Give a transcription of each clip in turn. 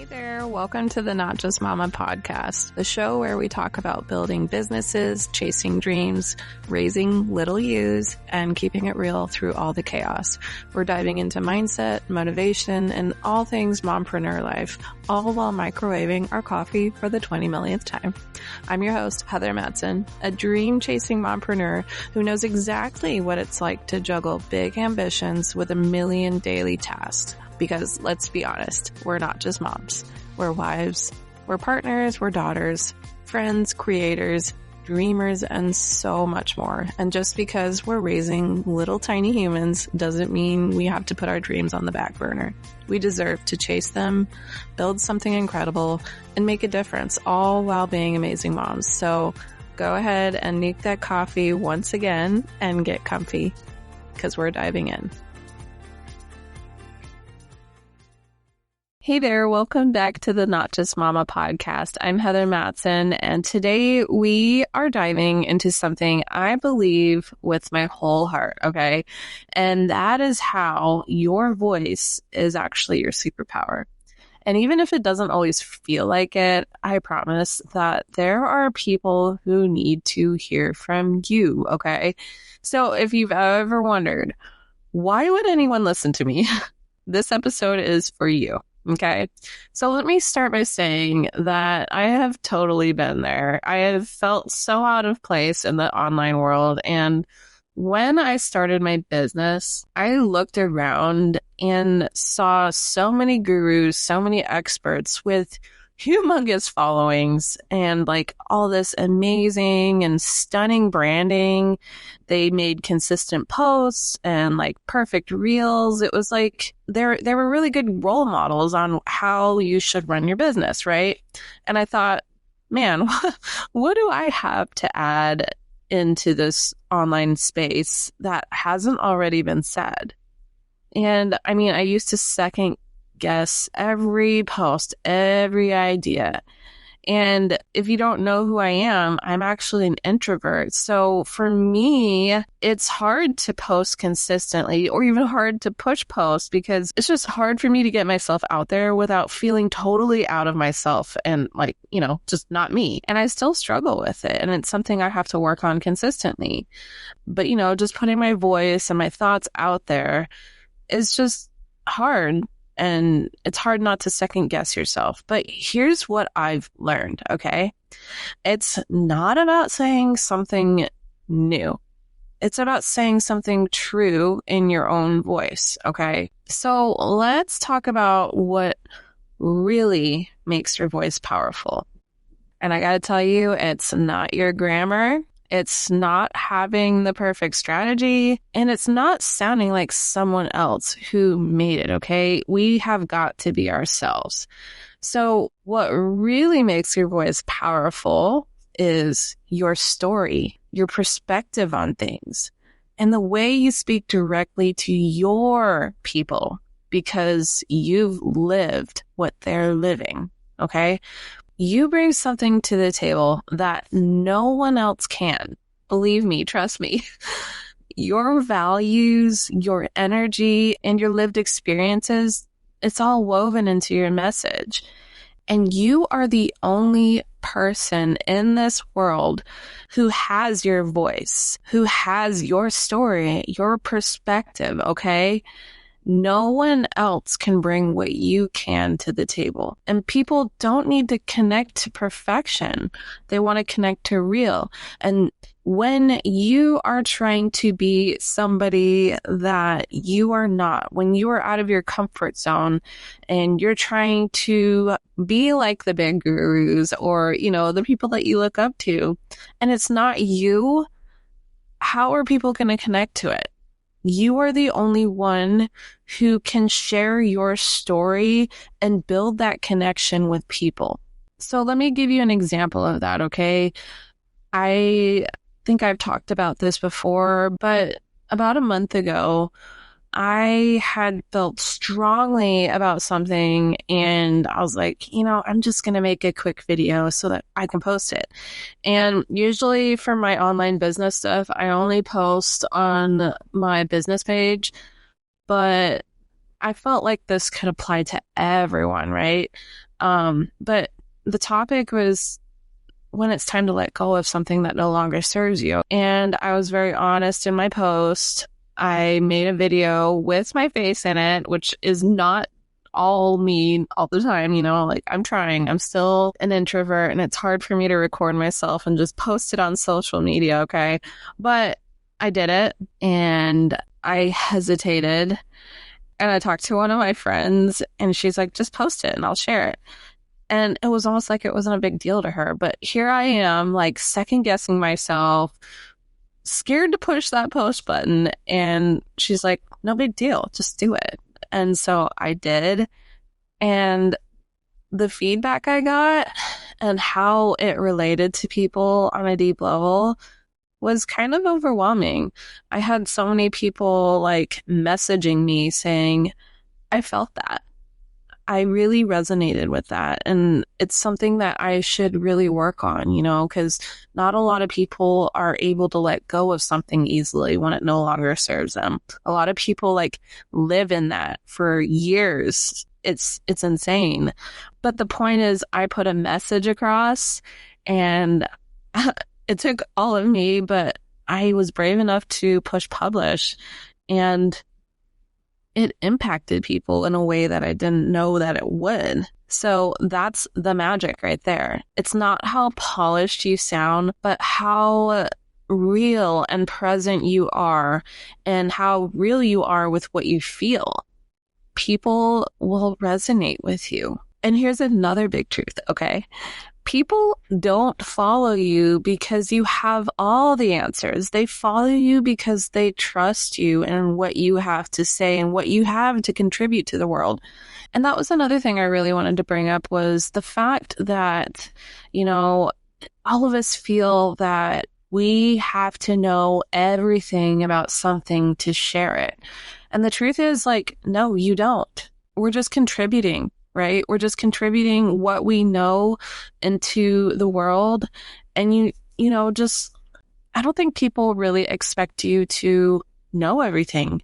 Hey there, welcome to the Not Just Momma podcast, the show where we talk about building businesses, chasing dreams, raising little yous, and keeping it real through all the chaos. We're diving into mindset, motivation, and all things mompreneur life, all while microwaving our coffee for the 20 millionth time. I'm your host, Heather Matson, a dream-chasing mompreneur who knows exactly what it's like to juggle big ambitions with a million daily tasks. Because let's be honest, we're not just moms. We're wives, we're partners, we're daughters, friends, creators, dreamers, and so much more. And just because we're raising little tiny humans doesn't mean we have to put our dreams on the back burner. We deserve to chase them, build something incredible, and make a difference, all while being amazing moms. So go ahead and nuke that coffee once again and get comfy, because we're diving in. Hey there, welcome back to the Not Just Momma podcast. I'm Heather Matson, and today we are diving into something I believe with my whole heart, okay? And that is how your voice is actually your superpower. And even if it doesn't always feel like it, I promise that there are people who need to hear from you, okay? So if you've ever wondered, why would anyone listen to me? This episode is for you. Okay, so let me start by saying that I have totally been there. I have felt so out of place in the online world. And when I started my business, I looked around and saw so many gurus, so many experts with humongous followings and like all this amazing and stunning branding. They made consistent posts and like perfect reels. It was like they were really good role models on how you should run your business, right? And I thought, man, what do I have to add into this online space that hasn't already been said? And I mean, I used to second guess every post, every idea. And if you don't know who I am, I'm actually an introvert. So for me, it's hard to post consistently or even hard to push posts because it's just hard for me to get myself out there without feeling totally out of myself and like, just not me. And I still struggle with it. And it's something I have to work on consistently. But, just putting my voice and my thoughts out there is just hard. And it's hard not to second guess yourself. But here's what I've learned, okay? It's not about saying something new. It's about saying something true in your own voice, okay? So let's talk about what really makes your voice powerful. And I gotta tell you, it's not your grammar. It's not having the perfect strategy, and it's not sounding like someone else who made it, okay? We have got to be ourselves. So what really makes your voice powerful is your story, your perspective on things, and the way you speak directly to your people because you've lived what they're living, okay? You bring something to the table that no one else can. Believe me, trust me. Your values, your energy, and your lived experiences, it's all woven into your message. And you are the only person in this world who has your voice, who has your story, your perspective, okay? No one else can bring what you can to the table. And people don't need to connect to perfection. They want to connect to real. And when you are trying to be somebody that you are not, when you are out of your comfort zone and you're trying to be like the big gurus or, the people that you look up to, and it's not you, how are people going to connect to it? You are the only one who can share your story and build that connection with people. So let me give you an example of that, okay? I think I've talked about this before, but about a month ago, I had felt strongly about something and I was like, I'm just going to make a quick video so that I can post it. And usually for my online business stuff, I only post on my business page, but I felt like this could apply to everyone, right? But the topic was when it's time to let go of something that no longer serves you. And I was very honest in my post. I made a video with my face in it, which is not all me all the time, like I'm trying. I'm still an introvert and it's hard for me to record myself and just post it on social media, okay? But I did it and I hesitated and I talked to one of my friends and she's like, just post it and I'll share it. And it was almost like it wasn't a big deal to her. But here I am, like second guessing myself, scared to push that post button. And she's like, no big deal, just do it. And so I did. And the feedback I got and how it related to people on a deep level was kind of overwhelming. I had so many people like messaging me saying, I felt that. I really resonated with that. And it's something that I should really work on, because not a lot of people are able to let go of something easily when it no longer serves them. A lot of people like live in that for years. It's insane. But the point is, I put a message across and it took all of me, but I was brave enough to push publish, and it impacted people in a way that I didn't know that it would. So that's the magic right there. It's not how polished you sound, but how real and present you are and how real you are with what you feel. People will resonate with you. And here's another big truth, okay? People don't follow you because you have all the answers. They follow you because they trust you and what you have to say and what you have to contribute to the world. And that was another thing I really wanted to bring up, was the fact that, all of us feel that we have to know everything about something to share it. And the truth is, like, no, you don't. We're just contributing. Right? We're just contributing what we know into the world. And I don't think people really expect you to know everything.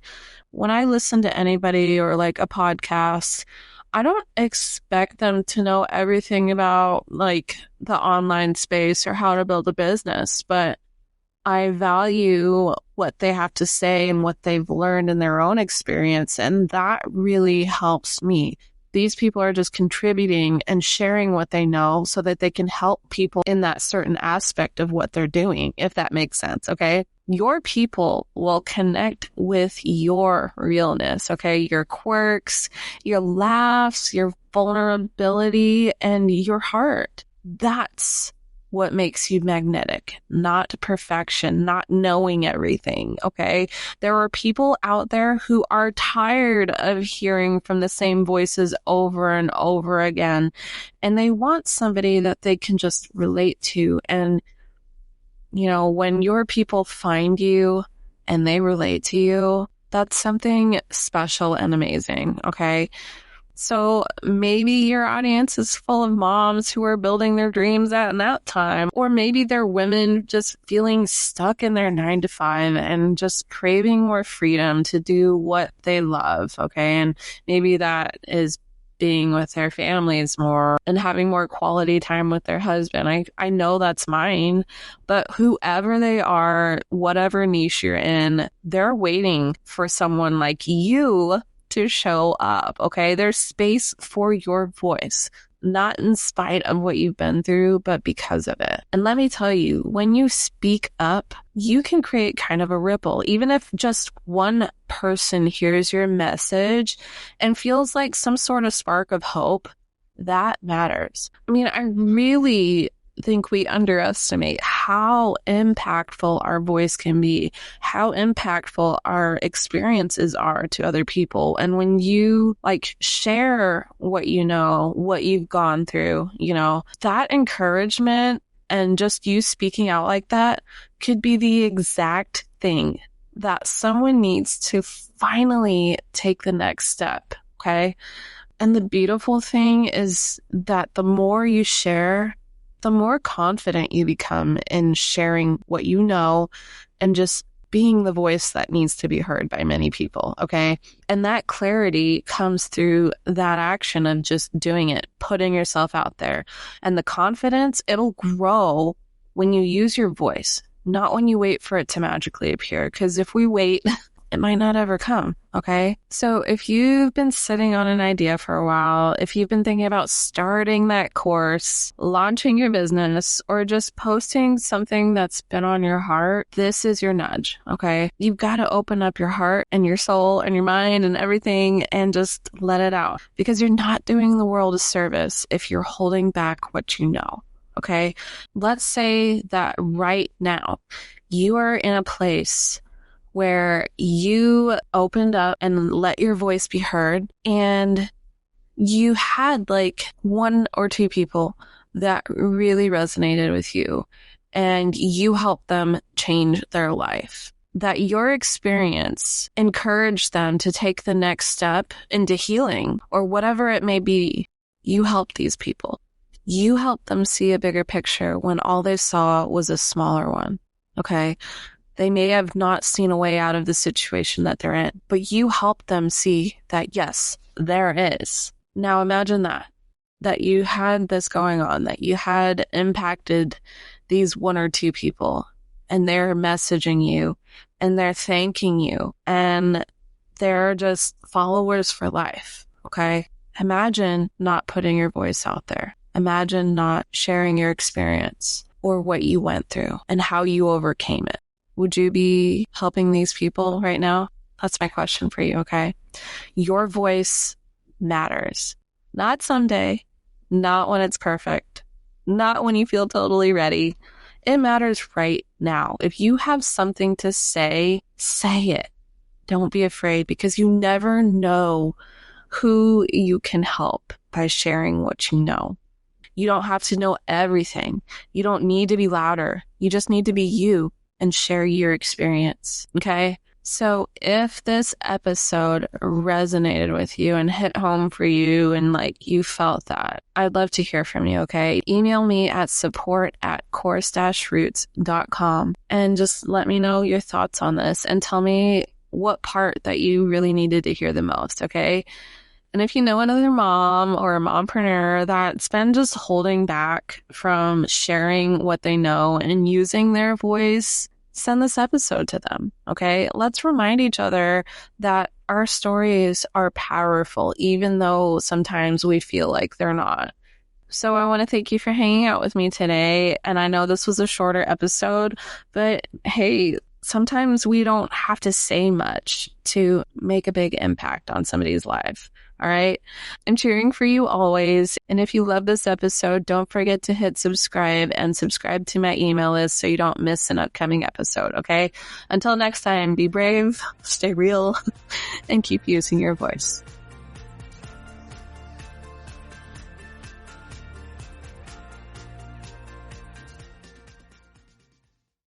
When I listen to anybody or like a podcast, I don't expect them to know everything about like the online space or how to build a business, but I value what they have to say and what they've learned in their own experience. And that really helps me. These people are just contributing and sharing what they know so that they can help people in that certain aspect of what they're doing, if that makes sense, okay? Your people will connect with your realness, okay? Your quirks, your laughs, your vulnerability, and your heart. That's what makes you magnetic, not perfection, not knowing everything, okay? There are people out there who are tired of hearing from the same voices over and over again, and they want somebody that they can just relate to. And, when your people find you and they relate to you, that's something special and amazing, okay? So maybe your audience is full of moms who are building their dreams at that time, or maybe they're women just feeling stuck in their 9 to 5 and just craving more freedom to do what they love. Okay. And maybe that is being with their families more and having more quality time with their husband. I know that's mine, but whoever they are, whatever niche you're in, they're waiting for someone like you to show up, okay? There's space for your voice, not in spite of what you've been through, but because of it. And let me tell you, when you speak up, you can create kind of a ripple. Even if just one person hears your message and feels like some sort of spark of hope, that matters. I mean, I really think we underestimate how impactful our voice can be, how impactful our experiences are to other people. And when you like share what you know, what you've gone through, that encouragement and just you speaking out like that could be the exact thing that someone needs to finally take the next step. Okay. And the beautiful thing is that the more you share, the more confident you become in sharing what you know and just being the voice that needs to be heard by many people, okay? And that clarity comes through that action of just doing it, putting yourself out there. And the confidence, it'll grow when you use your voice, not when you wait for it to magically appear. Because if we wait, it might not ever come, okay? So if you've been sitting on an idea for a while, if you've been thinking about starting that course, launching your business, or just posting something that's been on your heart, this is your nudge, okay? You've got to open up your heart and your soul and your mind and everything and just let it out, because you're not doing the world a service if you're holding back what you know, okay? Let's say that right now you are in a place where you opened up and let your voice be heard, and you had like one or two people that really resonated with you, and you helped them change their life. That your experience encouraged them to take the next step into healing or whatever it may be. You helped these people. You helped them see a bigger picture when all they saw was a smaller one, okay? They may have not seen a way out of the situation that they're in, but you help them see that, yes, there is. Now imagine that you had this going on, that you had impacted these one or two people, and they're messaging you and they're thanking you, and they're just followers for life, okay? Imagine not putting your voice out there. Imagine not sharing your experience or what you went through and how you overcame it. Would you be helping these people right now? That's my question for you, okay? Your voice matters. Not someday, not when it's perfect, not when you feel totally ready. It matters right now. If you have something to say, say it. Don't be afraid, because you never know who you can help by sharing what you know. You don't have to know everything. You don't need to be louder. You just need to be you and share your experience, okay? So if this episode resonated with you and hit home for you and like you felt that, I'd love to hear from you, okay? Email me at support@course-roots.com and just let me know your thoughts on this and tell me what part that you really needed to hear the most, okay? And if you know another mom or a mompreneur that's been just holding back from sharing what they know and using their voice, send this episode to them, okay? Let's remind each other that our stories are powerful, even though sometimes we feel like they're not. So I want to thank you for hanging out with me today. And I know this was a shorter episode, but hey, sometimes we don't have to say much to make a big impact on somebody's life. All right. I'm cheering for you always. And if you love this episode, don't forget to hit subscribe and subscribe to my email list so you don't miss an upcoming episode. Okay. Until next time, be brave, stay real, and keep using your voice.